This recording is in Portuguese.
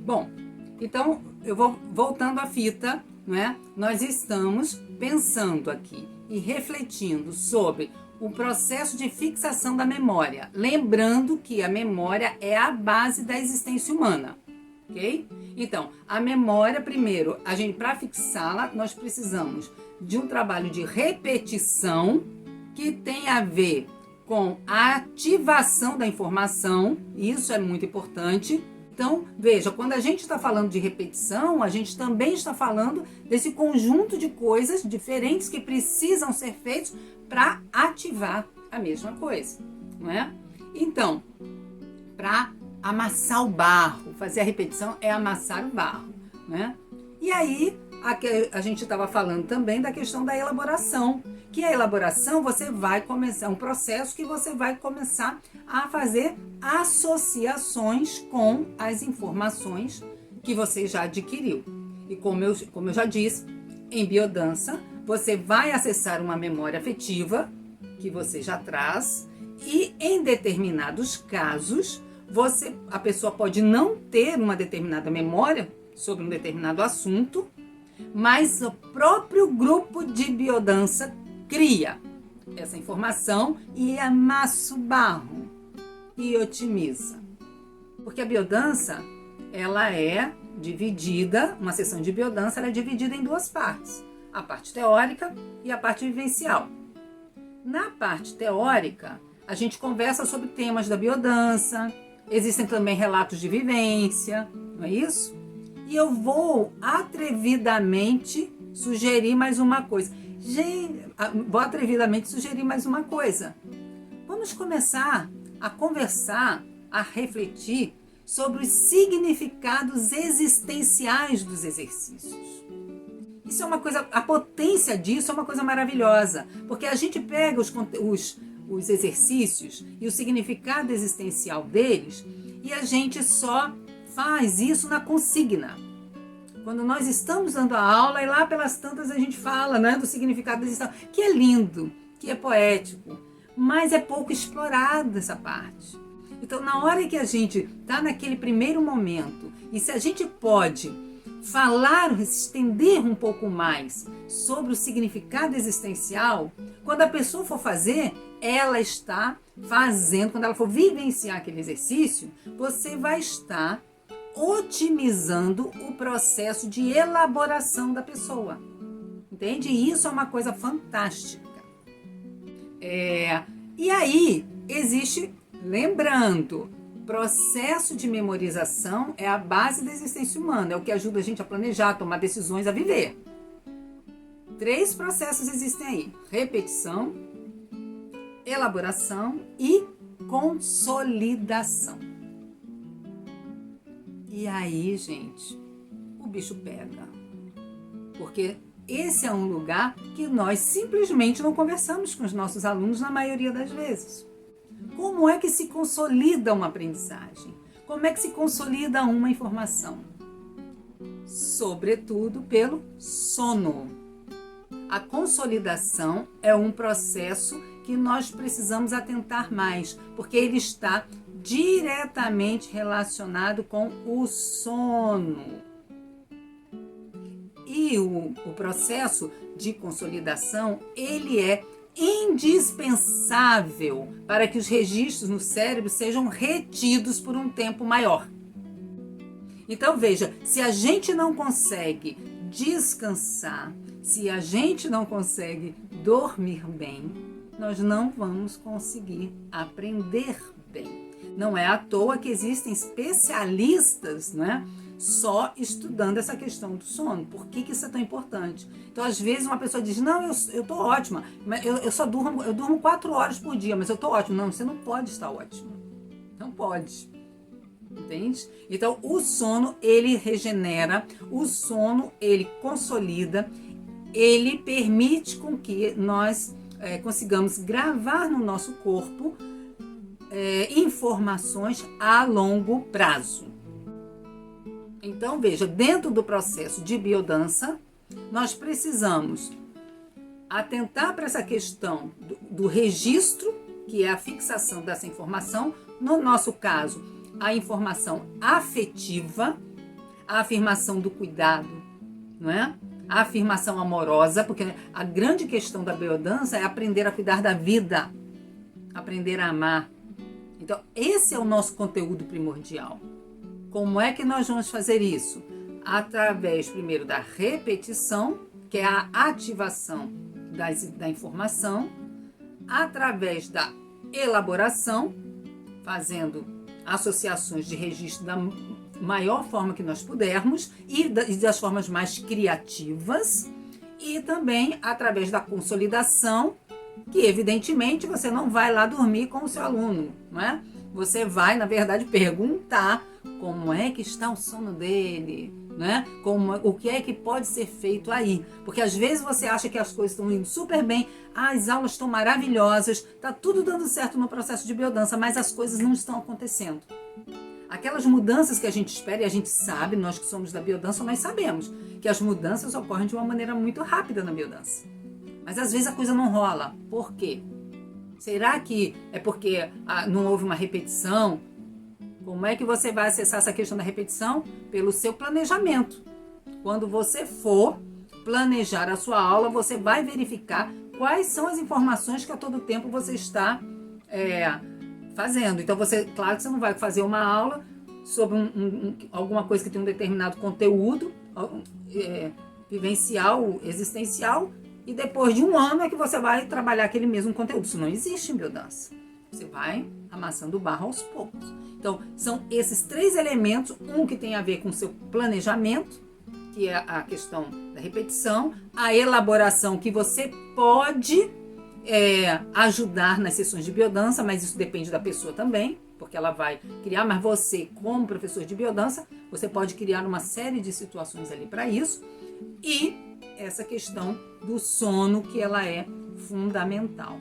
Bom, então eu vou voltando à fita, não é? Nós estamos pensando aqui e refletindo sobre o processo de fixação da memória, lembrando que a memória é a base da existência humana, ok? Então, a memória, primeiro, para fixá-la, nós precisamos de um trabalho de repetição que tem a ver com a ativação da informação, isso é muito importante. Então, veja, quando a gente está falando de repetição, a gente também está falando desse conjunto de coisas diferentes que precisam ser feitos para ativar a mesma coisa, não é? Então, para amassar o barro, fazer a repetição é amassar o barro, né? E aí, a gente estava falando também da questão da elaboração, que a elaboração você vai começar, um processo que você vai começar a fazer associações com as informações que você já adquiriu. E como eu já disse, em biodança, você vai acessar uma memória afetiva que você já traz e em determinados casos, a pessoa pode não ter uma determinada memória sobre um determinado assunto, mas o próprio grupo de biodança cria essa informação e amassa o barro e otimiza. Porque a biodança, ela é dividida, uma sessão de biodança ela é dividida em duas partes, a parte teórica e a parte vivencial. Na parte teórica, a gente conversa sobre temas da biodança, existem também relatos de vivência, não é isso? E eu vou atrevidamente sugerir mais uma coisa. Vamos começar a conversar, a refletir sobre os significados existenciais dos exercícios. Isso é uma coisa, a potência disso é uma coisa maravilhosa, porque a gente pega os exercícios e o significado existencial deles e a gente só faz isso na consigna. Quando nós estamos dando a aula e lá pelas tantas a gente fala, né, do significado existencial, que é lindo, que é poético, mas é pouco explorado essa parte. Então, na hora que a gente está naquele primeiro momento e se a gente pode falar, estender um pouco mais sobre o significado existencial, quando a pessoa for fazer, ela está fazendo, quando ela for vivenciar aquele exercício, você vai estar otimizando o processo de elaboração da pessoa. Entende? E isso é uma coisa fantástica. E aí, existe, lembrando, processo de memorização é a base da existência humana, é o que ajuda a gente a planejar, a tomar decisões, a viver. 3 processos existem aí: repetição, elaboração e consolidação. E aí, gente, o bicho pega. Porque esse é um lugar que nós simplesmente não conversamos com os nossos alunos na maioria das vezes. Como é que se consolida uma aprendizagem? Como é que se consolida uma informação? Sobretudo pelo sono. A consolidação é um processo que nós precisamos atentar mais, porque ele está diretamente relacionado com o sono. E o processo de consolidação, ele é indispensável para que os registros no cérebro sejam retidos por um tempo maior. Então, veja, se a gente não consegue descansar, se a gente não consegue dormir bem, nós não vamos conseguir aprender bem. Não é à toa que existem especialistas, né, só estudando essa questão do sono. Por que isso é tão importante? Então, às vezes, uma pessoa diz, não, eu tô ótima, mas eu durmo 4 horas por dia, mas eu tô ótima. Não, você não pode estar ótima. Não pode. Entende? Então, o sono, ele regenera, o sono, ele consolida, ele permite com que nós consigamos gravar no nosso corpo informações a longo prazo. Então, veja, dentro do processo de biodança, nós precisamos atentar para essa questão do registro, que é a fixação dessa informação, no nosso caso, a informação afetiva, a afirmação do cuidado, não é? A afirmação amorosa, porque a grande questão da biodança é aprender a cuidar da vida, aprender a amar. Então, esse é o nosso conteúdo primordial. Como é que nós vamos fazer isso? Através, primeiro, da repetição, que é a ativação da informação, através da elaboração, fazendo associações de registro da maior forma que nós pudermos e das formas mais criativas, e também através da consolidação, que evidentemente você não vai lá dormir com o seu aluno, não é? Você vai, na verdade, perguntar como é que está o sono dele, né? O que é que pode ser feito aí? Porque às vezes você acha que as coisas estão indo super bem, as aulas estão maravilhosas, está tudo dando certo no processo de biodança, mas as coisas não estão acontecendo. Aquelas mudanças que a gente espera, e a gente sabe, nós que somos da biodança, nós sabemos que as mudanças ocorrem de uma maneira muito rápida na biodança. Mas às vezes a coisa não rola. Por quê? Será que é porque não houve uma repetição? Como é que você vai acessar essa questão da repetição? Pelo seu planejamento. Quando você for planejar a sua aula, você vai verificar quais são as informações que a todo tempo você está fazendo. Então, claro que você não vai fazer uma aula sobre alguma coisa que tem um determinado conteúdo vivencial, existencial, e depois de um ano é que você vai trabalhar aquele mesmo conteúdo. Isso não existe em biodança. Você vai amassando barro aos poucos. Então, são esses 3 elementos, um que tem a ver com o seu planejamento, que é a questão da repetição, a elaboração, que você pode ajudar nas sessões de biodança, mas isso depende da pessoa também, porque ela vai criar, mas você, como professor de biodança, você pode criar uma série de situações ali para isso, e essa questão do sono, que ela é fundamental.